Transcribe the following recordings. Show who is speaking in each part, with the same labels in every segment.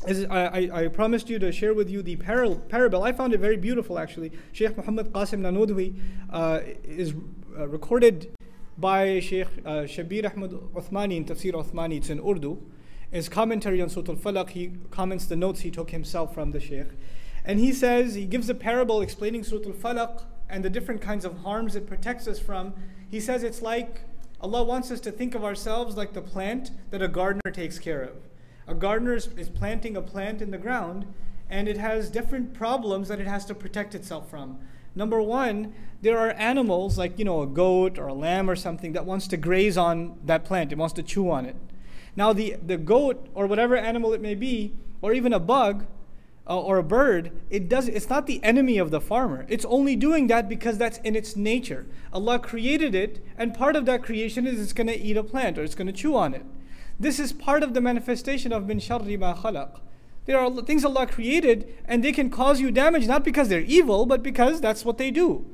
Speaker 1: I promised you to share with you the parable. I found it very beautiful, actually. Sheikh Muhammad Qasim Nanodwi is recorded by Sheikh Shabir Ahmad Uthmani in Tafsir Uthmani. It's in Urdu. His commentary on Surat al-Falaq, he comments the notes he took himself from the Sheikh. And he says, he gives a parable explaining Surat al-Falaq and the different kinds of harms it protects us from. He says it's like, Allah wants us to think of ourselves like the plant that a gardener takes care of. A gardener is planting a plant in the ground, and it has different problems that it has to protect itself from. Number one, there are animals like, a goat or a lamb or something that wants to graze on that plant. It wants to chew on it. Now the goat or whatever animal it may be, or even a bug or a bird, it's not the enemy of the farmer. It's only doing that because that's in its nature. Allah created it, and part of that creation is it's going to eat a plant or it's going to chew on it. This is part of the manifestation of min sharri ma khalaq. There are things Allah created, and they can cause you damage, not because they're evil, but because that's what they do.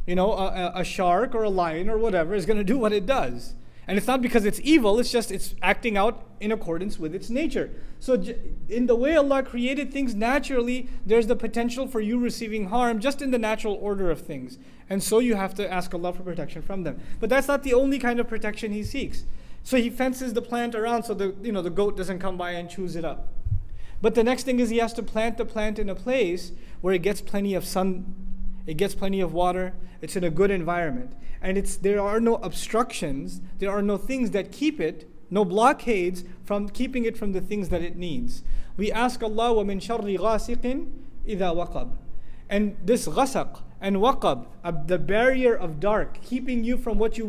Speaker 1: A shark or a lion or whatever is going to do what it does. And it's not because it's evil, it's acting out in accordance with its nature. So in the way Allah created things naturally, there's the potential for you receiving harm just in the natural order of things. And so you have to ask Allah for protection from them. But that's not the only kind of protection He seeks. So He fences the plant around so the goat doesn't come by and chews it up. But the next thing is He has to plant the plant in a place where it gets plenty of sun, it gets plenty of water, it's in a good environment. And there are no obstructions, there are no things that keep it, no blockades from keeping it from the things that it needs. We ask Allah, وَمِن شَرِّ غَاسِقٍ إِذَا وَقَبْ. And this ghasaq and waqab, the barrier of dark, keeping you from what you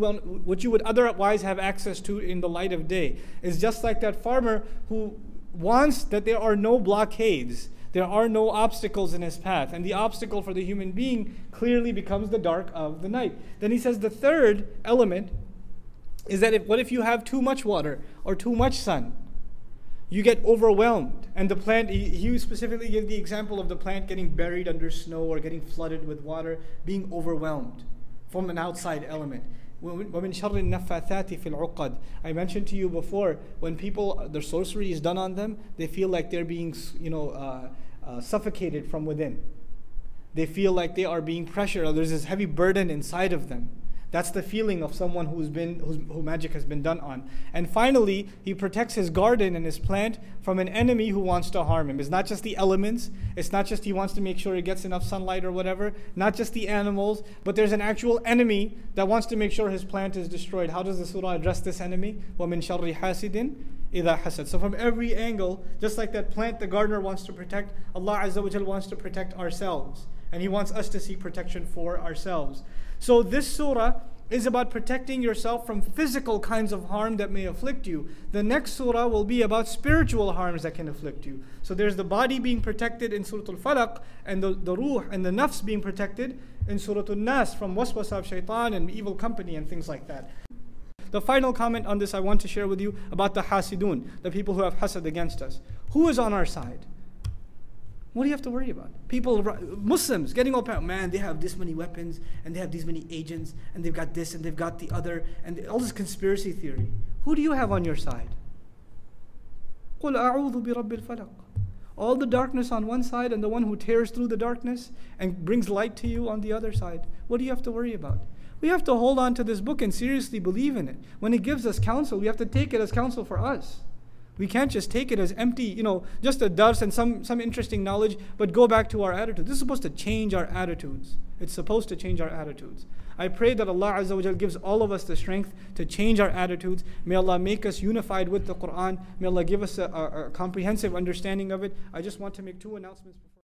Speaker 1: would otherwise have access to in the light of day, is just like that farmer who wants that there are no blockades, there are no obstacles in his path. And the obstacle for the human being clearly becomes the dark of the night. Then he says the third element is that what if you have too much water or too much sun? You get overwhelmed, and the plant, he specifically gave the example of the plant getting buried under snow or getting flooded with water, being overwhelmed from an outside element. وَمِن شَرِّ النَّفَّاثَاتِ فِي الْعُقَدِ. I mentioned to you before, when people, their sorcery is done on them, they feel like they're being suffocated from within. They feel like they are being pressured, or there's this heavy burden inside of them. That's the feeling of someone who magic has been done on. And finally, he protects his garden and his plant from an enemy who wants to harm him. It's not just the elements. It's not just he wants to make sure it gets enough sunlight or whatever. Not just the animals. But there's an actual enemy that wants to make sure his plant is destroyed. How does the surah address this enemy? وَمِن شَرِّ حَاسِدٍ إِذَا حَسَدٍ. So from every angle, just like that plant the gardener wants to protect, Allah Azza wa Jal wants to protect ourselves. And He wants us to seek protection for ourselves. So this surah is about protecting yourself from physical kinds of harm that may afflict you. The next surah will be about spiritual harms that can afflict you. So there's the body being protected in Surah Al-Falaq, and the ruh and the nafs being protected in Surah Al-Nas from waswasa of shaitan and evil company and things like that. The final comment on this I want to share with you about the hasidun, the people who have hasad against us. Who is on our side? What do you have to worry about? People, Muslims, getting all proud. Man, they have this many weapons, and they have these many agents, and they've got this, and they've got the other, and all this conspiracy theory. Who do you have on your side? قُلْ أَعُوذُ بِرَبِّ الْفَلَقِ. All the darkness on one side, and the one who tears through the darkness and brings light to you on the other side. What do you have to worry about? We have to hold on to this book and seriously believe in it. When it gives us counsel, we have to take it as counsel for us. We can't just take it as empty, just a dars and some interesting knowledge, but go back to our attitude. This is supposed to change our attitudes. It's supposed to change our attitudes. I pray that Allah Azza wa Jal gives all of us the strength to change our attitudes. May Allah make us unified with the Quran. May Allah give us a comprehensive understanding of it. I just want to make two announcements before